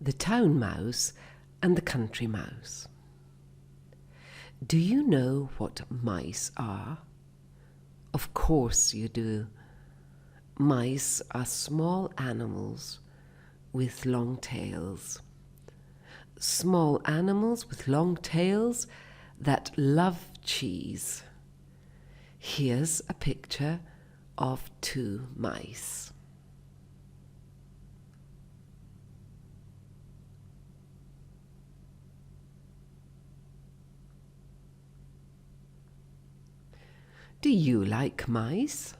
the town mouse and the country mouse. Do you know what mice are? Of course you do. Mice are small animals with long tails. Small animals with long tails that love cheese. Here's a picture of two mice. Do you like mice?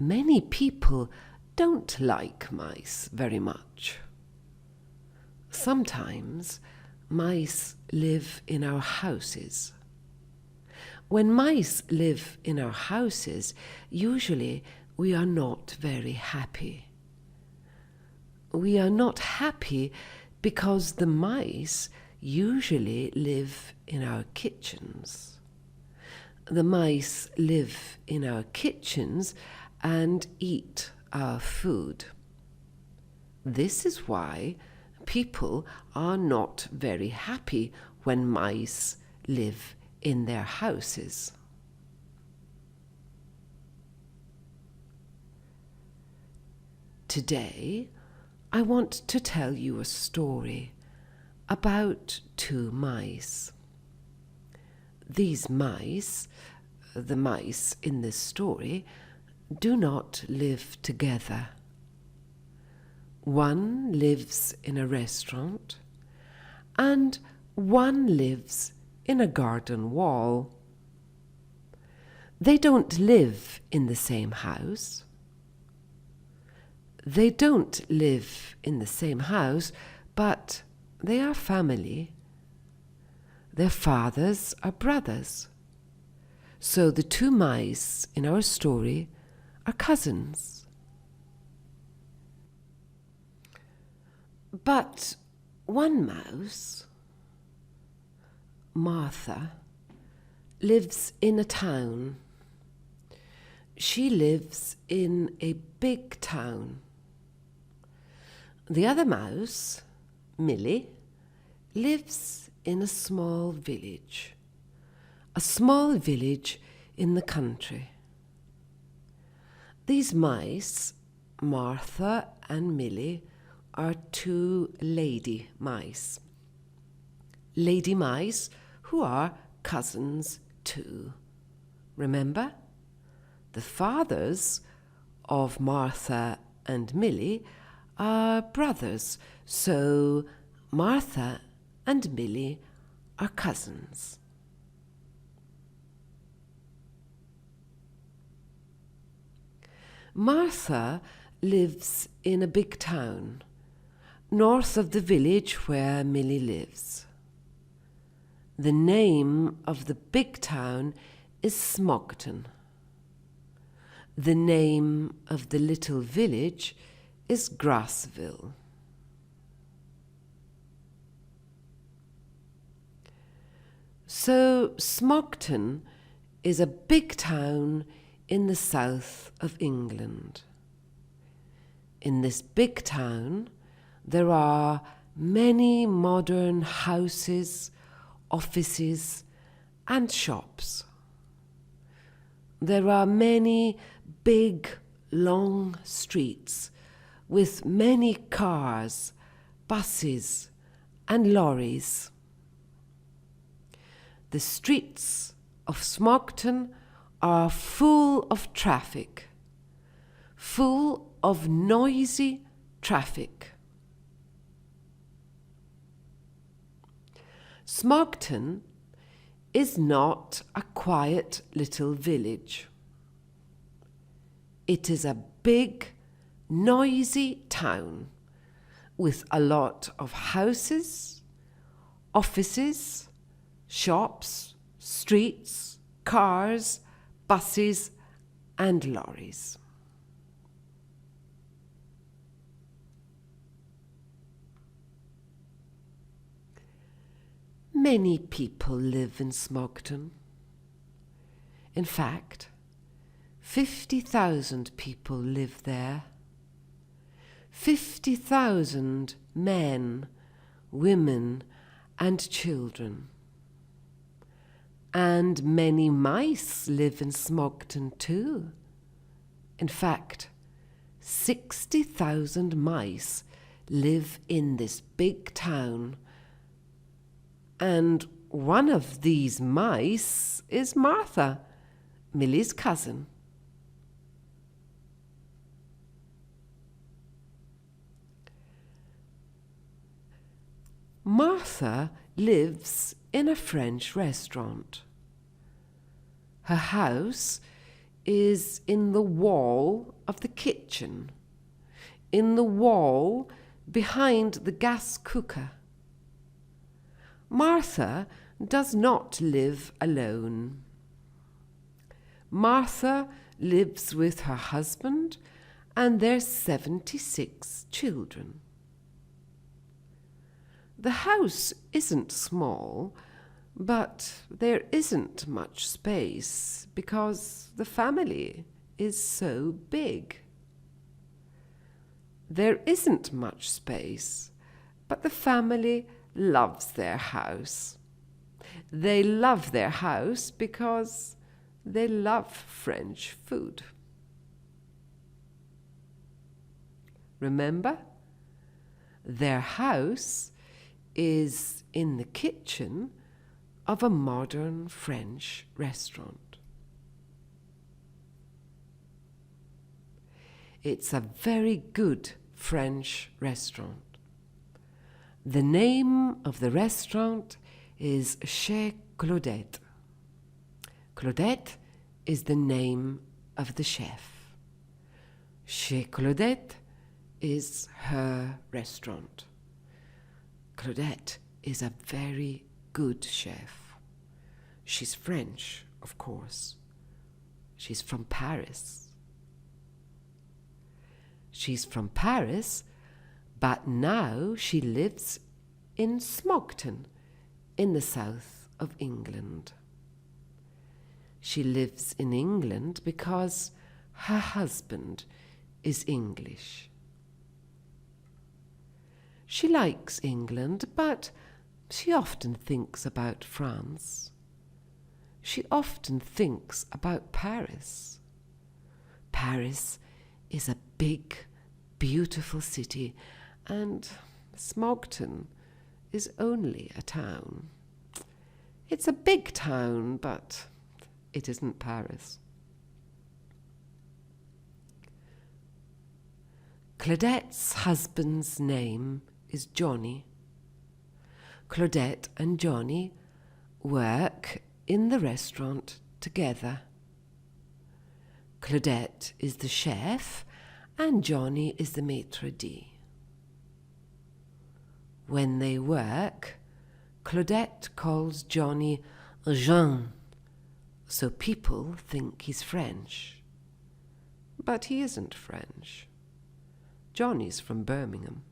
Many people don't like mice very much. Sometimes mice live in our houses. When mice live in our houses, usually we are not very happy. We are not happy because the mice usually live in our kitchens. The mice live in our kitchens and eat our food. This is why people are not very happy when mice live in their houses. Today, I want to tell you a story about two mice. These mice, the mice in this story, do not live together. One lives in a restaurant and one lives in a garden wall. They don't live in the same house. They don't live in the same house, but they are family. Their fathers are brothers. So the two mice in our story are cousins. But one mouse, Martha, lives in a town. She lives in a big town. The other mouse, Millie, lives in a small village in the country. These mice, Martha and Millie, are two lady mice. Lady mice who are cousins too. Remember? The fathers of Martha and Millie are brothers, so Martha and Millie are cousins. Martha lives in a big town, north of the village where Millie lives. The name of the big town is Smogton. The name of the little village is Grassville. So Smogton is a big town in the south of England. In this big town, there are many modern houses, offices, and shops. There are many big, long streets with many cars, buses, and lorries. The streets of Smogton are full of traffic, full of noisy traffic. Smogton is not a quiet little village. It is a big, noisy town with a lot of houses, offices, shops, streets, cars, buses, and lorries. Many people live in Smogton. In fact, 50,000 people live there. 50,000 men, women, and children. And many mice live in Smogton too. In fact, 60,000 mice live in this big town. And one of these mice is Martha, Milly's cousin. Martha lives in a French restaurant. Her house is in the wall of the kitchen, in the wall behind the gas cooker. Martha does not live alone. Martha lives with her husband and their 76 children. The house isn't small, but there isn't much space because the family is so big. There isn't much space, but the family loves their house. They love their house because they love French food. Remember? Their house is in the kitchen of a modern French restaurant. It's a very good French restaurant. The name of the restaurant is Chez Claudette. Claudette is the name of the chef. Chez Claudette is her restaurant. Claudette is a very good chef. She's French, of course. She's from Paris. She's from Paris, but now she lives in Smogton, in the south of England. She lives in England because her husband is English. She likes England, but she often thinks about France. She often thinks about Paris. Paris is a big, beautiful city, and Smogton is only a town. It's a big town, but it isn't Paris. Claudette's husband's name is Johnny. Claudette and Johnny work in the restaurant together. Claudette is the chef and Johnny is the maitre d'. When they work, Claudette calls Johnny Jean, so people think he's French. But he isn't French. Johnny's from Birmingham.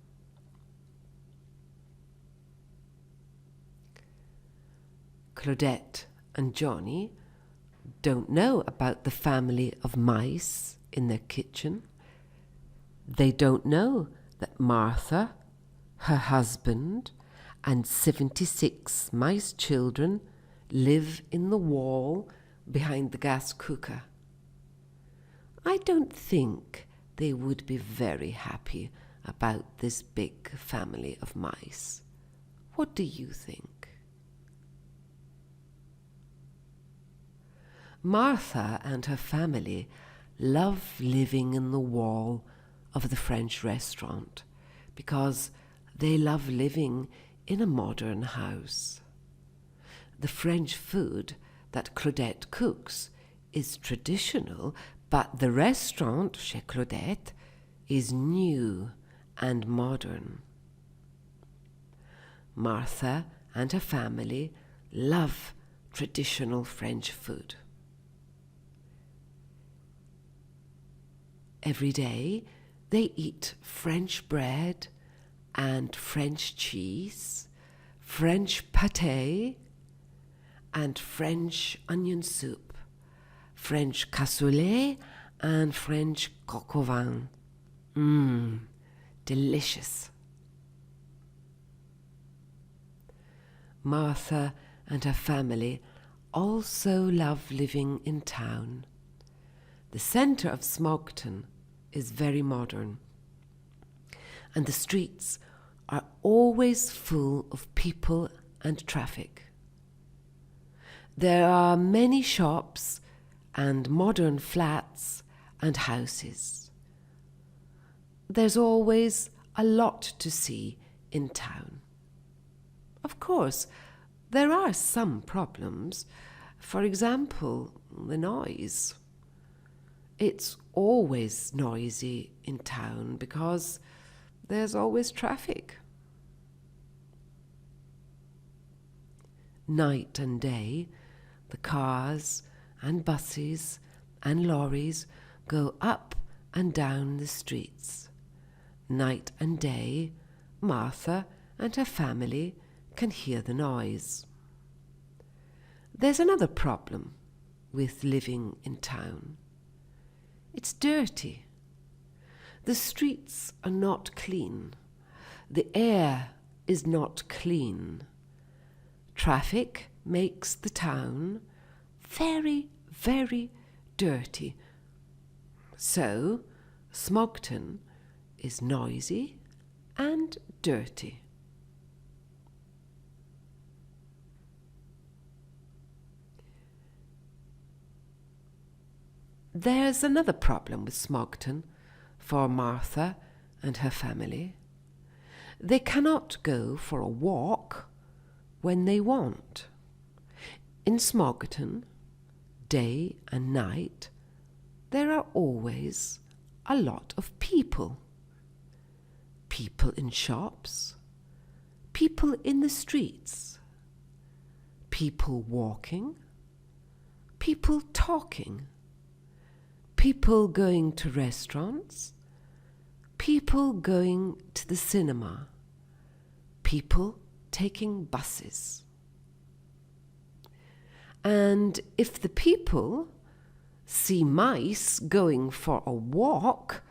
Claudette and Johnny don't know about the family of mice in their kitchen. They don't know that Martha, her husband, and 76 mice children live in the wall behind the gas cooker. I don't think they would be very happy about this big family of mice. What do you think? Martha and her family love living in the wall of the French restaurant because they love living in a modern house. The French food that Claudette cooks is traditional, but the restaurant chez Claudette is new and modern. Martha and her family love traditional French food. Every day they eat French bread and French cheese, French pâté, and French onion soup, French cassoulet, and French coq au vin. delicious. Martha and her family also love living in town. The centre of Smogton is very modern, and the streets are always full of people and traffic. There are many shops and modern flats and houses. There's always a lot to see in town. Of course, there are some problems. For example, the noise. It's always noisy in town because there's always traffic. Night and day, the cars and buses and lorries go up and down the streets. Night and day, Martha and her family can hear the noise. There's another problem with living in town. It's dirty. The streets are not clean. The air is not clean. Traffic makes the town very, very dirty. So, Smogton is noisy and dirty. There's another problem with Smogton for Martha and her family. They cannot go for a walk when they want. In Smogton, day and night, there are always a lot of people. People in shops, people in the streets, people walking, people talking, people going to restaurants, people going to the cinema, people taking buses. And if the people see mice going for a walk,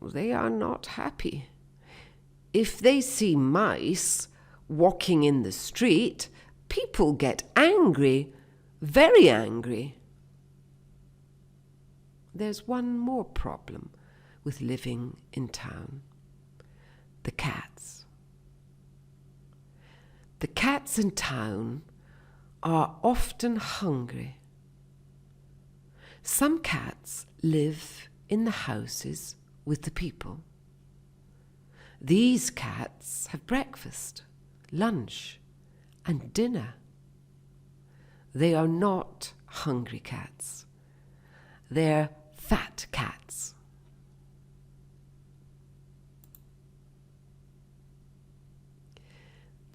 they are not happy. If they see mice walking in the street, people get angry, very angry. There's one more problem with living in town: the cats. The cats in town are often hungry. Some cats live in the houses with the people. These cats have breakfast, lunch, and dinner. They are not hungry cats. They're fat cats.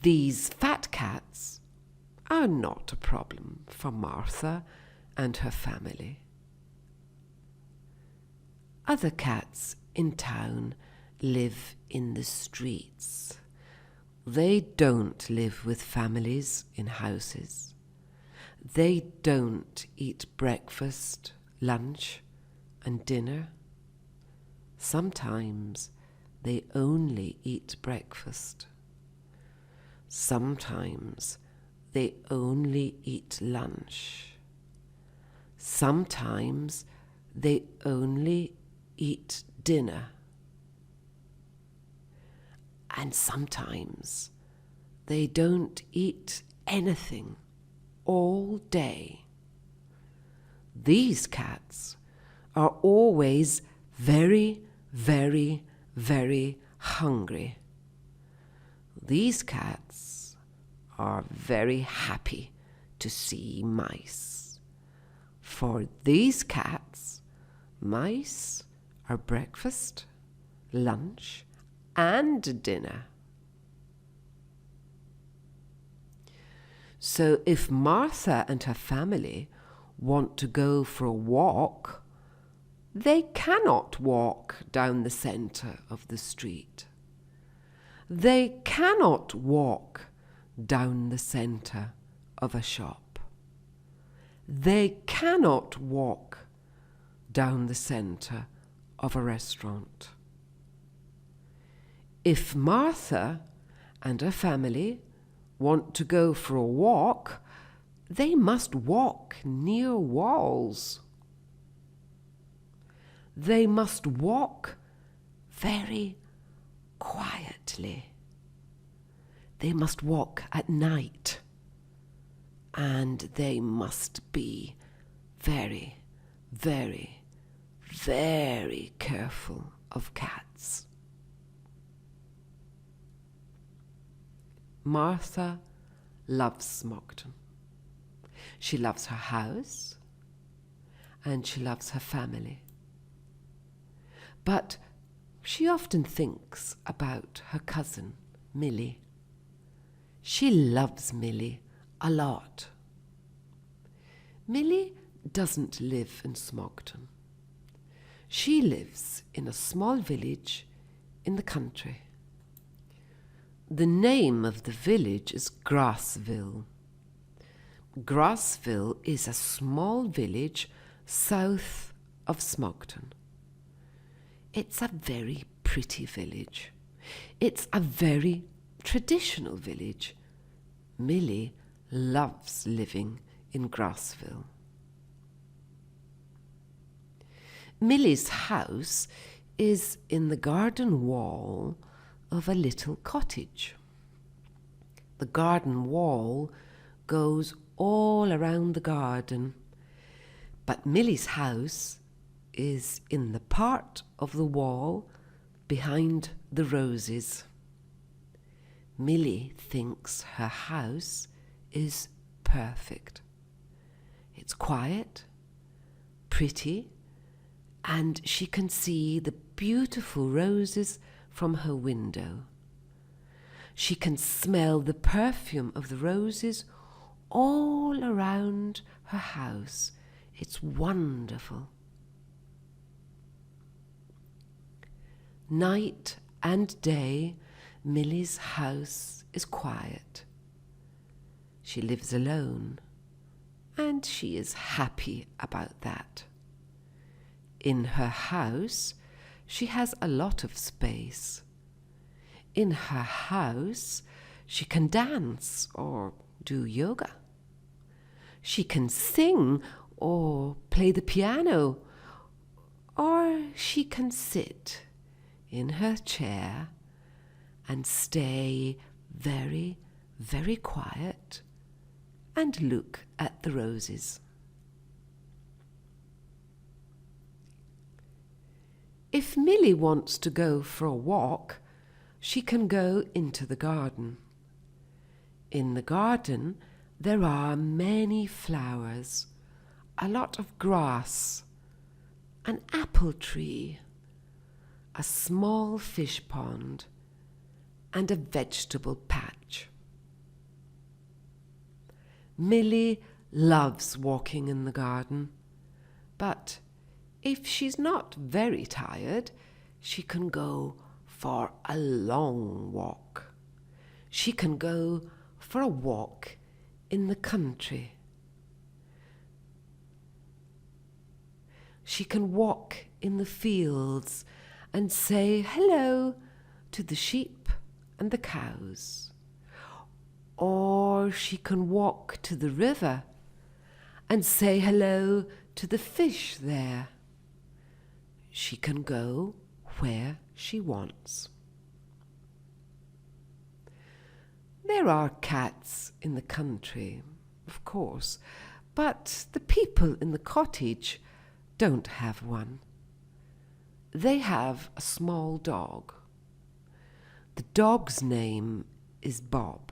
These fat cats are not a problem for Martha and her family. Other cats in town live in the streets. They don't live with families in houses. They don't eat breakfast, lunch, and dinner. Sometimes they only eat breakfast. Sometimes they only eat lunch. Sometimes they only eat dinner. And sometimes they don't eat anything all day. These cats are always very, very, very hungry. These cats are very happy to see mice. For these cats, mice are breakfast, lunch, and dinner. So if Martha and her family want to go for a walk, they cannot walk down the centre of the street. They cannot walk down the centre of a shop. They cannot walk down the centre of a restaurant. If Martha and her family want to go for a walk, they must walk near walls. They must walk very quietly. They must walk at night, and they must be very, very, very careful of cats. Martha loves Smockton. She loves her house, and she loves her family. But she often thinks about her cousin, Millie. She loves Millie a lot. Millie doesn't live in Smockton. She lives in a small village in the country. The name of the village is Grassville. Grassville is a small village south of Smockton. It's a very pretty village. It's a very traditional village. Millie loves living in Grassville. Millie's house is in the garden wall of a little cottage. The garden wall goes all around the garden, but Millie's house is in the part of the wall behind the roses. Millie thinks her house is perfect. It's quiet, pretty, and she can see the beautiful roses from her window. She can smell the perfume of the roses all around her house. It's wonderful. Night and day, Millie's house is quiet. She lives alone, and she is happy about that. In her house, she has a lot of space. In her house, she can dance or do yoga. She can sing or play the piano, or she can sit in her chair and stay very, very quiet and look at the roses. If Millie wants to go for a walk, she can go into the garden. In the garden, there are many flowers, a lot of grass, an apple tree, a small fish pond, and a vegetable patch. Millie loves walking in the garden, but if she's not very tired, she can go for a long walk. She can go for a walk in the country. She can walk in the fields and say hello to the sheep and the cows. Or she can walk to the river and say hello to the fish there. She can go where she wants. There are cats in the country, of course, but the people in the cottage don't have one. They have a small dog. The dog's name is Bob.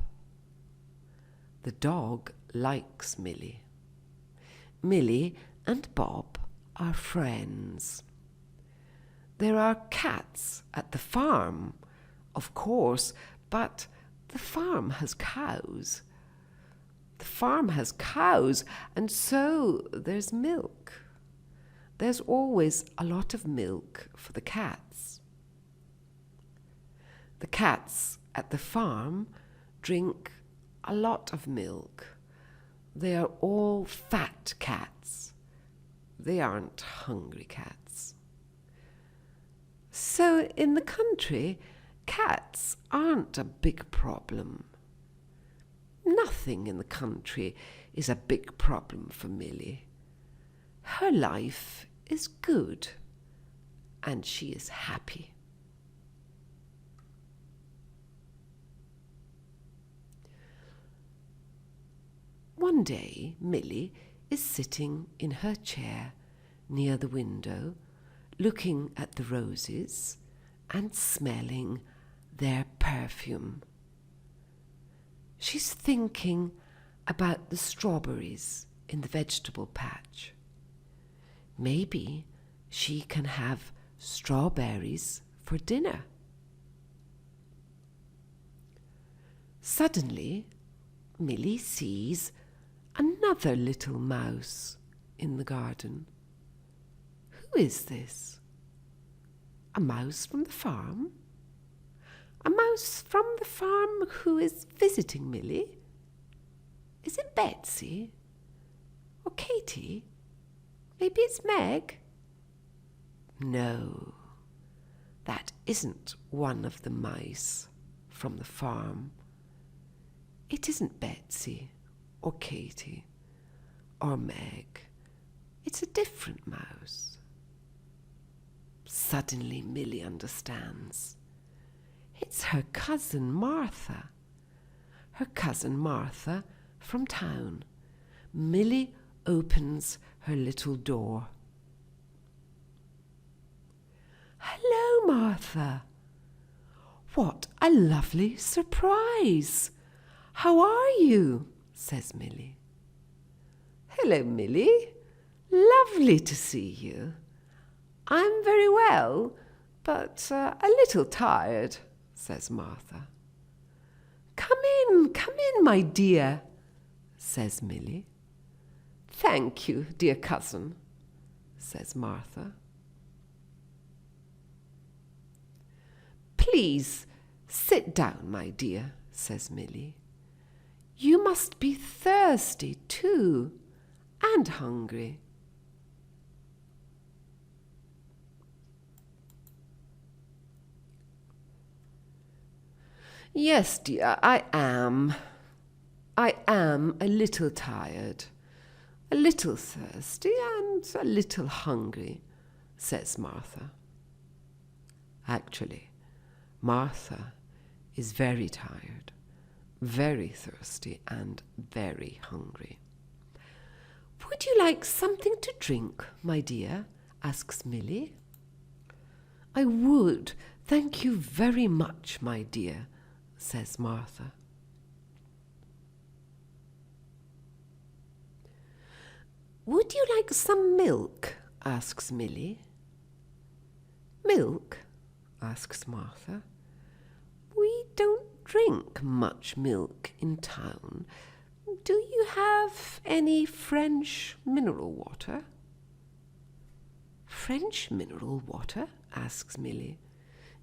The dog likes Millie. Millie and Bob are friends. There are cats at the farm, of course, but the farm has cows. The farm has cows, and so there's milk. There's always a lot of milk for the cats. The cats at the farm drink a lot of milk. They are all fat cats. They aren't hungry cats. So in the country, Cats aren't a big problem. Nothing in the country is a big problem for Milly. Her life is good, and she is happy. One day, Milly is sitting in her chair near the window, looking at the roses and smelling their perfume. She's thinking about the strawberries in the vegetable patch. Maybe she can have strawberries for dinner. Suddenly, Milly sees another little mouse in the garden. Who is this? A mouse from the farm? A mouse from the farm who is visiting Milly? Is it Betsy? Or Katie? Maybe it's Meg? No, that isn't one of the mice from the farm. It isn't Betsy or Katie or Meg. It's a different mouse. Suddenly Milly understands. It's her cousin Martha. Her cousin Martha from town. Milly opens her little door. Hello, Martha. What a lovely surprise. How are you? Says Milly. Hello, Milly. Lovely to see you. I'm very well, but a little tired, says Martha. Come in, my dear, says Milly. Thank you, dear cousin, says Martha. Please sit down, my dear, says Milly. You must be thirsty too, and hungry. Yes, dear, I am. I am a little tired, a little thirsty, and a little hungry, says Martha. Actually, Martha is very tired, very thirsty, and very hungry. Would you like something to drink, my dear? Asks Milly. I would, thank you very much, my dear, says Martha. Would you like some milk? Asks Milly. Milk? Asks Martha. We don't drink much milk in town. Do you have any French mineral water? French mineral water? Asks Milly.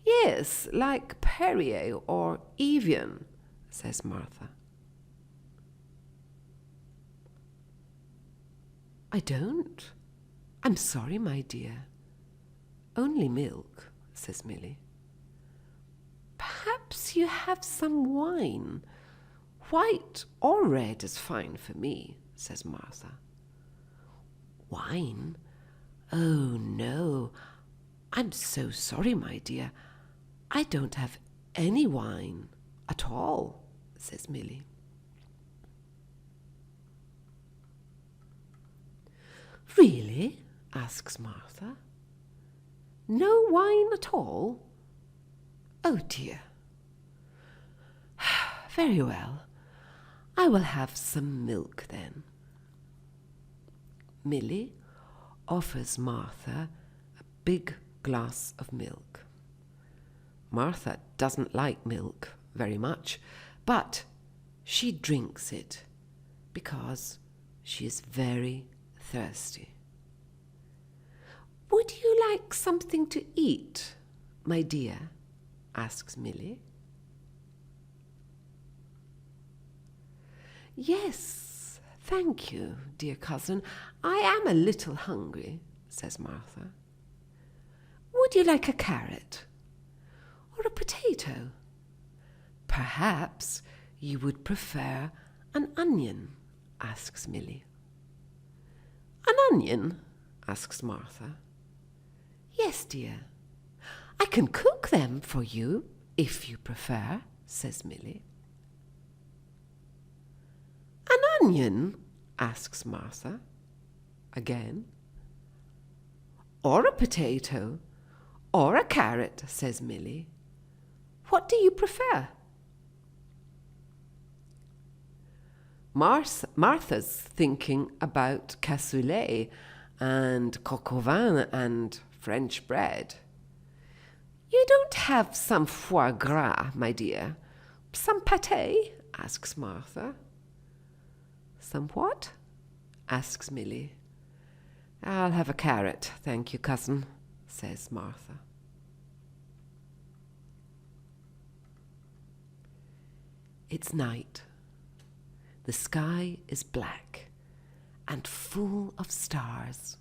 Yes, like Perrier or Evian, says Martha. I don't. I'm sorry, my dear. Only milk, says Milly. Perhaps you have some wine. White or red is fine for me, says Martha. Wine? Oh, no. I'm so sorry, my dear. I don't have any wine at all, says Milly. Really? Asks Martha. No wine at all? Oh dear. Very well. I will have some milk then. Milly offers Martha a big glass of milk. Martha doesn't like milk very much, but she drinks it because she is very thirsty. Would you like something to eat, my dear? Asks Milly. Yes, thank you, dear cousin. I am a little hungry, says Martha. Would you like a carrot? Or a potato? Perhaps you would prefer an onion, asks Milly. An onion? Asks Martha. Yes, dear. I can cook them for you, if you prefer, says Milly. An onion? Asks Martha. Again. Or a potato, or a carrot, says Milly. What do you prefer? Martha's thinking about cassoulet and coq au vin and French bread. You don't have some foie gras, my dear? Some pâté? Asks Martha. Some what? Asks Milly. I'll have a carrot, thank you, cousin, says Martha. It's night. The sky is black and full of stars.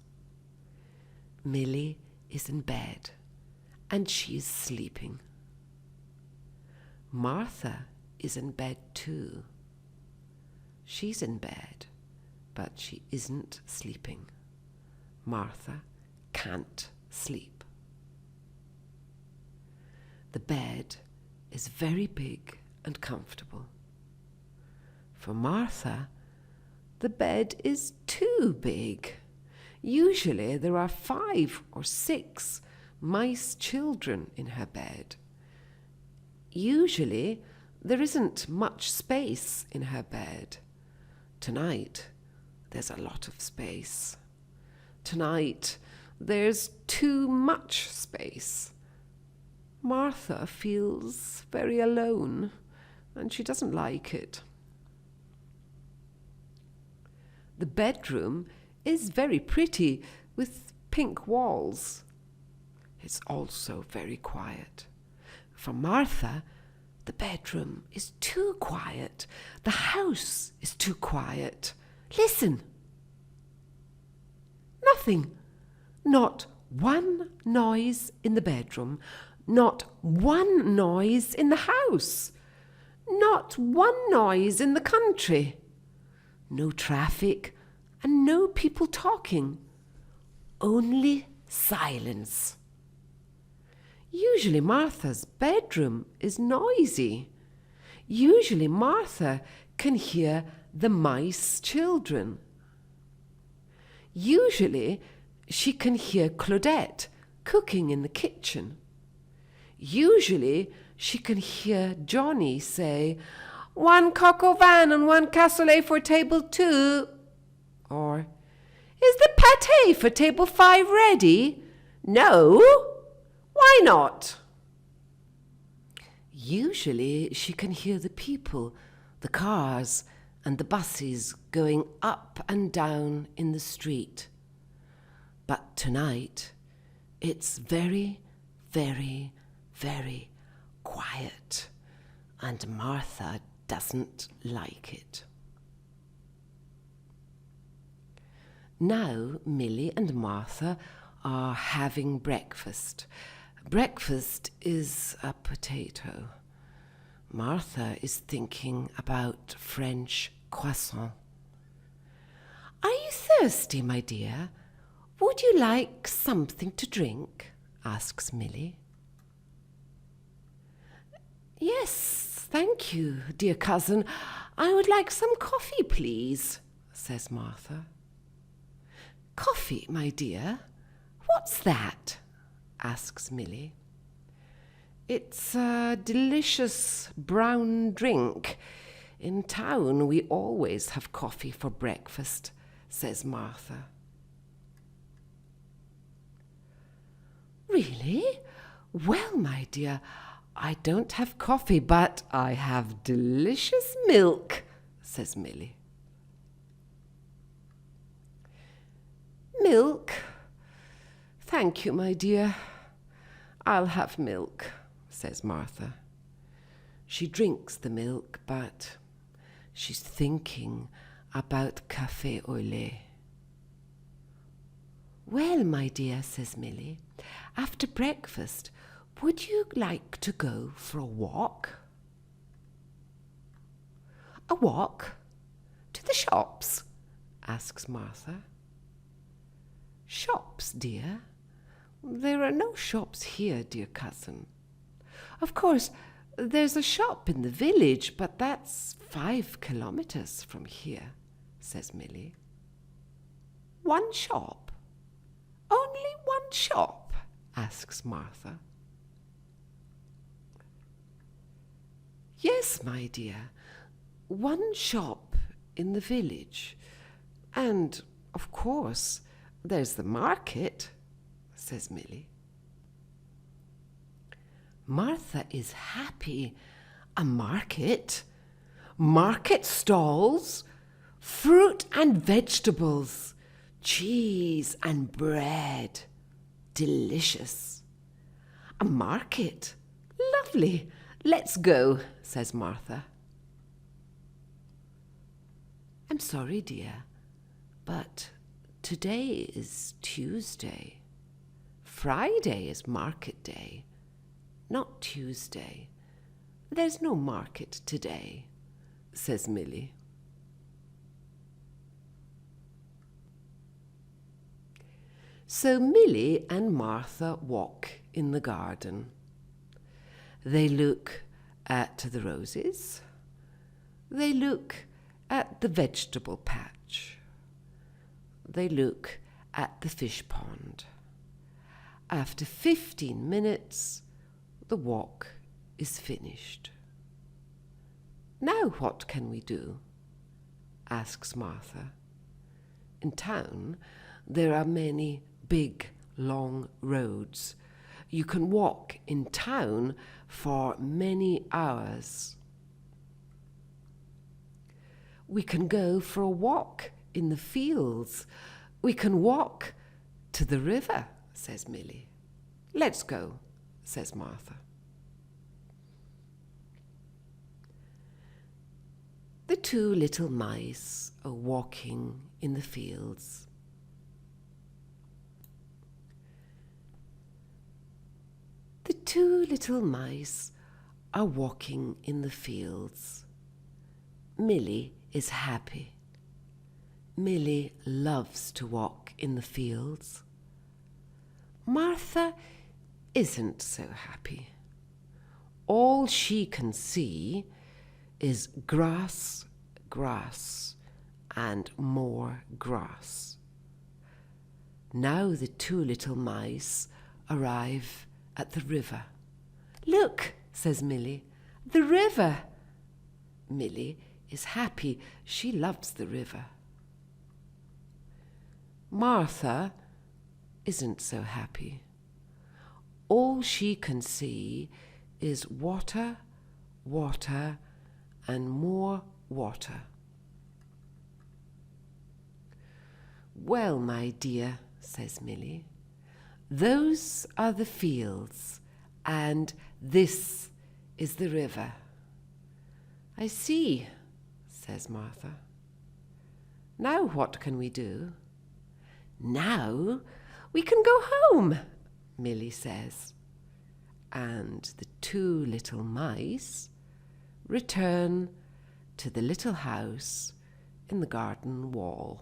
Milly is in bed and she is sleeping. Martha is in bed too. She's in bed, but she isn't sleeping. Martha can't sleep. The bed is very big and comfortable. For Martha, the bed is too big. Usually there are 5 or 6 mice children in her bed. Usually there isn't much space in her bed. Tonight there's a lot of space. Tonight there's too much space. Martha feels very alone and she doesn't like it. The bedroom is very pretty with pink walls. It's also very quiet. For Martha, the bedroom is too quiet. The house is too quiet. Listen. Nothing. Not one noise in the bedroom. Not one noise in the house. Not one noise in the country. No traffic and no people talking. Only silence. Usually Martha's bedroom is noisy. Usually Martha can hear the mice children. Usually she can hear Claudette cooking in the kitchen. Usually she can hear Johnny say, "1 coq au vin and 1 cassoulet for table 2. Or, "Is the pâté for table 5 ready?" "No." "Why not?" Usually she can hear the people, the cars and the buses going up and down in the street. But tonight it's very, very, very quiet, and Martha doesn't like it. Now Milly and Martha are having breakfast. Breakfast is a potato. Martha is thinking about French croissant. "Are you thirsty, my dear? Would you like something to drink?" asks Milly. "Yes, thank you, dear cousin. I would like some coffee, please," says Martha. "Coffee, my dear? What's that?" asks Milly. "It's a delicious brown drink. In town we always have coffee for breakfast," says Martha. "Really? Well, my dear, I don't have coffee, but I have delicious milk," says Milly. "Milk? Thank you, my dear. I'll have milk," says Martha. She drinks the milk, but she's thinking about café au lait. "Well, my dear," says Milly, "after breakfast Would you like to go for a walk? A walk? To the shops? Asks Martha. Shops, dear? There are no shops here, dear cousin. Of course, there's a shop in the village, but that's 5 kilometers from here, says Milly. One shop? Only one shop? Asks Martha. Yes, my dear, one shop in the village. And, of course, there's the market, says Milly. Martha is happy. A market? Market stalls? Fruit and vegetables, cheese and bread. Delicious. A market? Lovely. Let's go, says Martha. I'm sorry, dear, but today is Tuesday. Friday is market day, not Tuesday. There's no market today, says Milly. So Milly and Martha walk in the garden. They look at the roses. They look at the vegetable patch. They look at the fish pond. After 15 minutes, the walk is finished. Now what can we do? Asks Martha. In town, there are many big, long roads. You can walk in town for many hours. We can go for a walk in the fields. We can walk to the river, says Milly. Let's go, says Martha. The 2 little mice are walking in the fields. The 2 little mice are walking in the fields. Milly is happy. Milly loves to walk in the fields. Martha isn't so happy. All she can see is grass, grass, and more grass. Now the 2 little mice arrive at the river. Look, says Milly, the river. Milly is happy. She loves the river. Martha isn't so happy. All she can see is water, water, and more water. Well, my dear, says Milly, those are the fields, and this is the river. I see, says Martha. Now what can we do? Now we can go home, Milly says. And the 2 little mice return to the little house in the garden wall.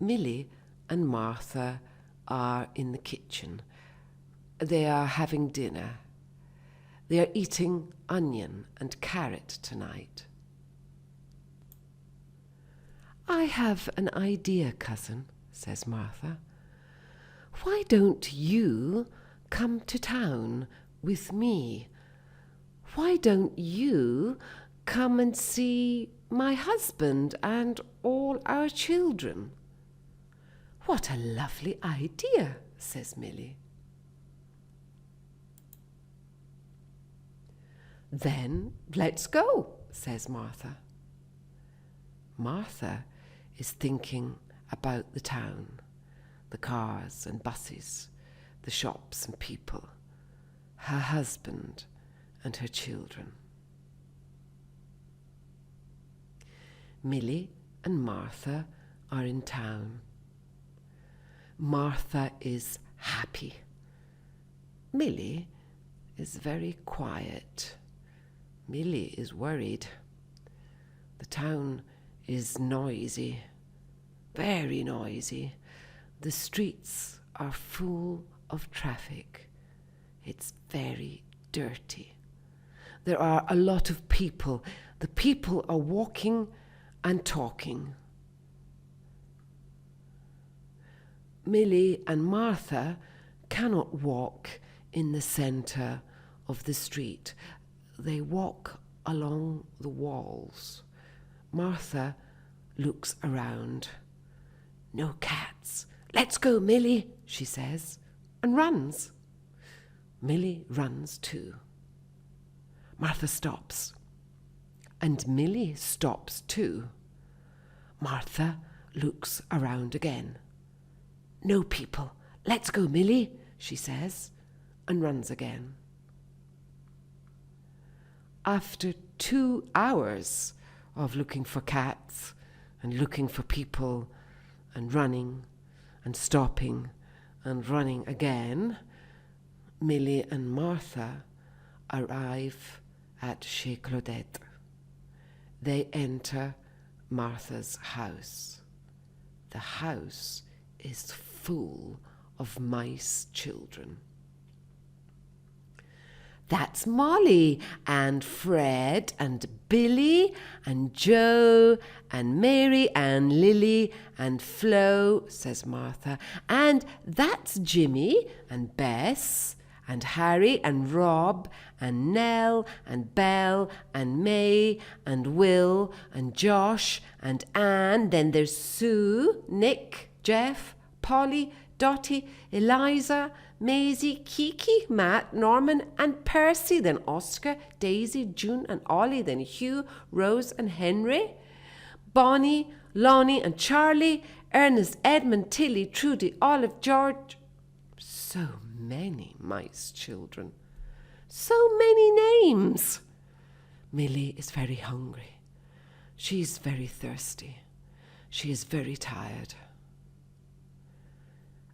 Milly and Martha are in the kitchen. They are having dinner. They are eating onion and carrot tonight. I have an idea, cousin, says Martha. Why don't you come to town with me? Why don't you come and see my husband and all our children? What a lovely idea, says Milly. Then let's go, says Martha. Martha is thinking about the town, the cars and buses, the shops and people, her husband and her children. Milly and Martha are in town. Martha is happy. Millie is very quiet. Millie is worried. The town is noisy, very noisy. The streets are full of traffic. It's very dirty. There are a lot of people. The people are walking and talking. Millie and Martha cannot walk in the centre of the street. They walk along the walls. Martha looks around. No cats. Let's go, Millie, she says, and runs. Millie runs too. Martha stops, and Millie stops too. Martha looks around again. No people. Let's go, Millie, she says, and runs again. After 2 hours of looking for cats and looking for people and running and stopping and running again, Millie and Martha arrive at Chez Claudette. They enter Martha's house. The house is full of mice children. That's Molly and Fred and Billy and Joe and Mary and Lily and Flo, says Martha. And that's Jimmy and Bess and Harry and Rob and Nell and Belle and May and Will and Josh and Anne. Then there's Sue, Nick, Jeff, Polly, Dottie, Eliza, Maisie, Kiki, Matt, Norman and Percy, then Oscar, Daisy, June and Ollie, then Hugh, Rose and Henry, Bonnie, Lonnie and Charlie, Ernest, Edmund, Tilly, Trudy, Olive, George. So many mice children. So many names. Millie is very hungry. She's very thirsty. She is very tired.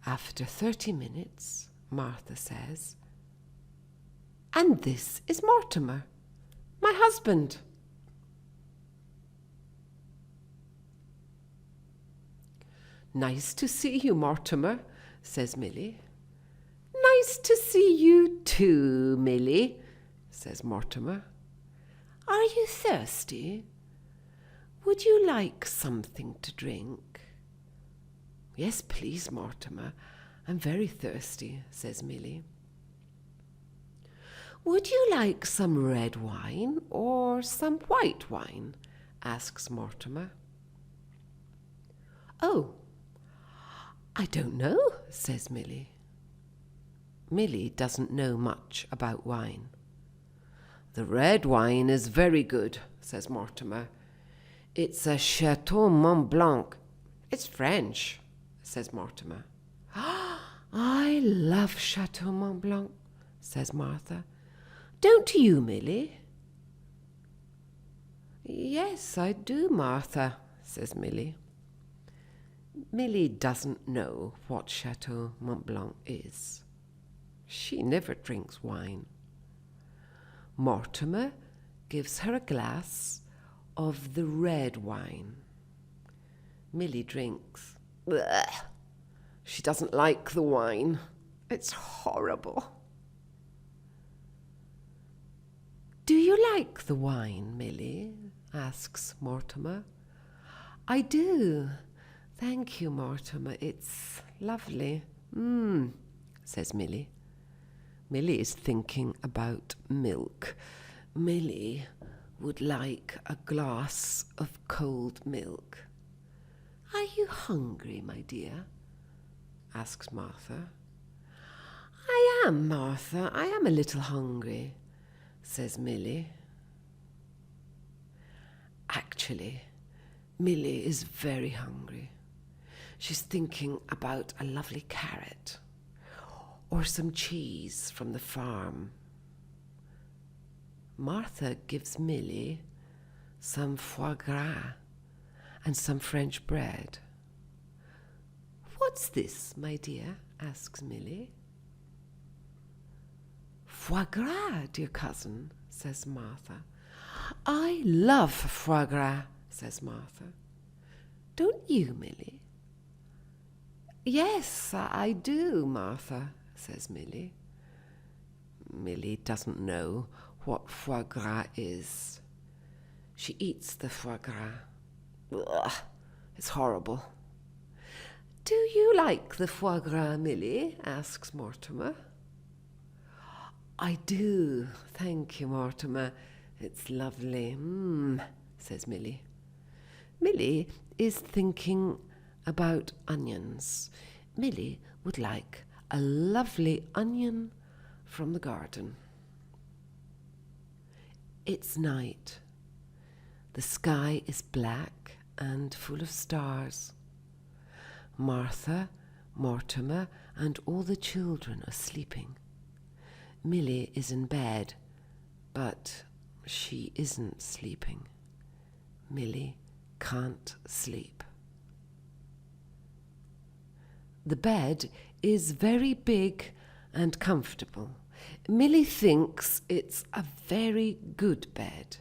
After 30 minutes, Martha says, "And this is Mortimer, my husband." "Nice to see you, Mortimer," says Millie. "Nice to see you too, Millie," says Mortimer. "Are you thirsty? Would you like something to drink?" "Yes, please, Mortimer. I'm very thirsty," says Millie. "Would you like some red wine or some white wine?" asks Mortimer. "Oh, I don't know," says Millie. Millie doesn't know much about wine. "The red wine is very good," says Mortimer. "It's a Chateau Mont Blanc. It's French," says Mortimer. "I love Chateau Mont Blanc," says Martha. "Don't you, Millie?" "Yes, I do, Martha," says Millie. Millie doesn't know what Chateau Mont Blanc is. She never drinks wine. Mortimer gives her a glass of the red wine. Millie drinks. Blech. She doesn't like the wine. It's horrible. "Do you like the wine, Millie?" asks Mortimer. "I do. Thank you, Mortimer. It's lovely." Says Millie. Millie is thinking about milk. Millie would like a glass of cold milk. "Are you hungry, my dear?" asks Martha. "I am, Martha. I am a little hungry," says Millie. Actually, Millie is very hungry. She's thinking about a lovely carrot or some cheese from the farm. Martha gives Millie some foie gras and some French bread. What's this, my dear? Asks Milly. Foie gras, dear cousin, says Martha. I love foie gras, says Martha. Don't you, Milly? Yes, I do, Martha, says Milly. Milly doesn't know what foie gras is. She eats the foie gras. Ugh, it's horrible. Do you like the foie gras, Milly? Asks Mortimer. I do, thank you, Mortimer. It's lovely, says Milly. Milly is thinking about onions. Milly would like a lovely onion from the garden. It's night. The sky is black and full of stars. Martha, Mortimer, and all the children are sleeping. Milly is in bed, but she isn't sleeping. Milly can't sleep. The bed is very big and comfortable. Milly thinks it's a very good bed.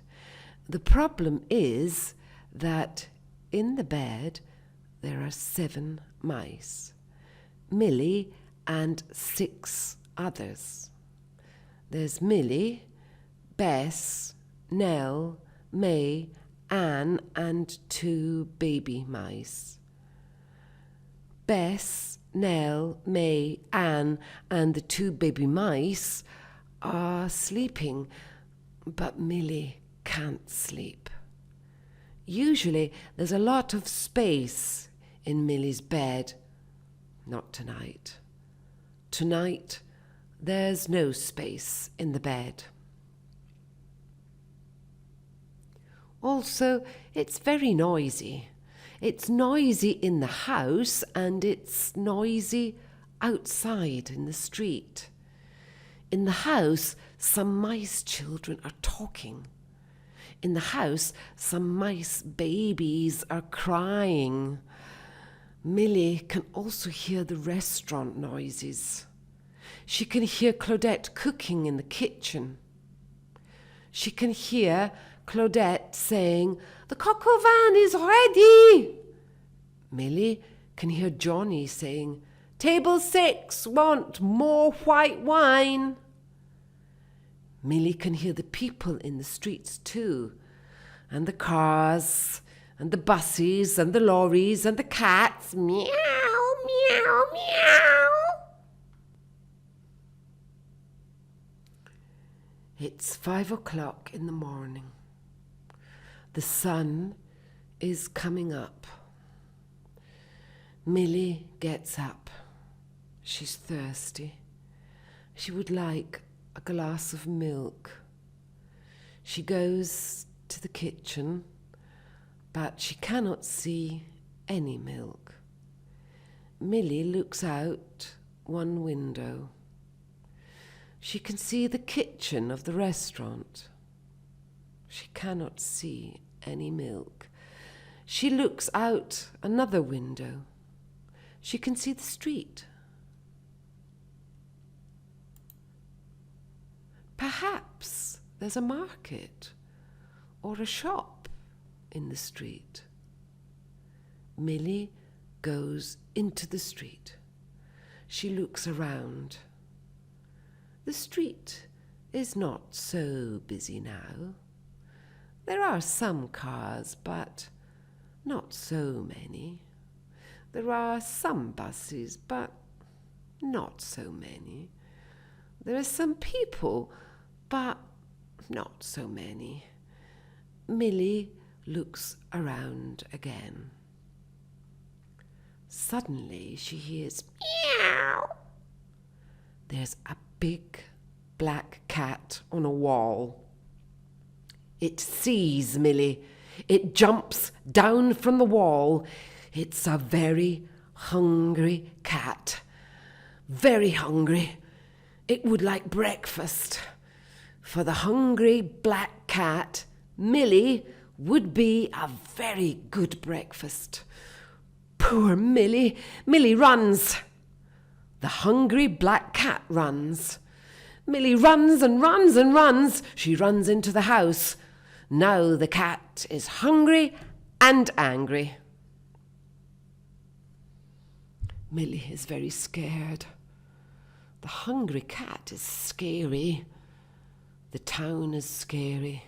The problem is that in the bed there are 7 mice. Milly and 6 others. There's Milly, Bess, Nell, May, Anne, and 2 baby mice. Bess, Nell, May, Anne, and the 2 baby mice are sleeping, but Milly can't sleep. Usually there's a lot of space in Milly's bed. Not tonight. Tonight there's no space in the bed. Also, it's very noisy. It's noisy in the house and it's noisy outside in the street. In the house, some mice children are talking. In the house, some mice babies are crying. Milly can also hear the restaurant noises. She can hear Claudette cooking in the kitchen. She can hear Claudette saying, "The coq au vin is ready." Milly can hear Johnny saying, "Table 6 want more white wine." Milly can hear the people in the streets too, and the cars, and the buses, and the lorries, and the cats. Meow, meow, meow. It's 5 o'clock in the morning. The sun is coming up. Milly gets up. She's thirsty. She would like a glass of milk. She goes to the kitchen, but she cannot see any milk. Milly looks out one window. She can see the kitchen of the restaurant. She cannot see any milk. She looks out another window. She can see the street. Perhaps there's a market or a shop in the street. Milly goes into the street. She looks around. The street is not so busy now. There are some cars, but not so many. There are some buses, but not so many. There are some people, but not so many. Milly looks around again. Suddenly she hears meow. There's a big black cat on a wall. It sees Milly. It jumps down from the wall. It's a very hungry cat. Very hungry. It would like breakfast. For the hungry black cat, Milly would be a very good breakfast. Pooh! Poor Milly. Milly runs. The hungry black cat runs. Milly runs and runs and runs. She runs into the house. Now the cat is hungry and angry. Milly is very scared. The hungry cat is scary. The town is scary.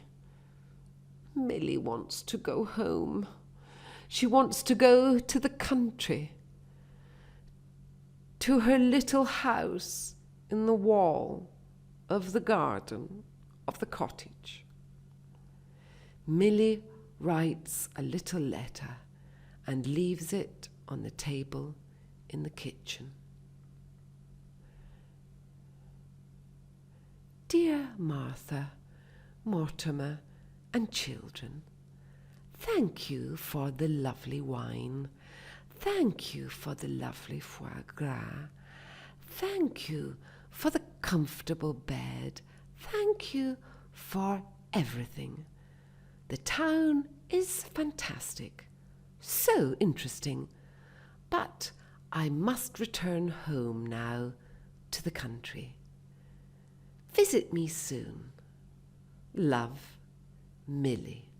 Milly wants to go home. She wants to go to the country, to her little house in the wall of the garden of the cottage. Milly writes a little letter and leaves it on the table in the kitchen. Dear Martha, Mortimer, and children, thank you for the lovely wine. Thank you for the lovely foie gras. Thank you for the comfortable bed. Thank you for everything. The town is fantastic, so interesting, but I must return home now to the country. Visit me soon. Love, Milly.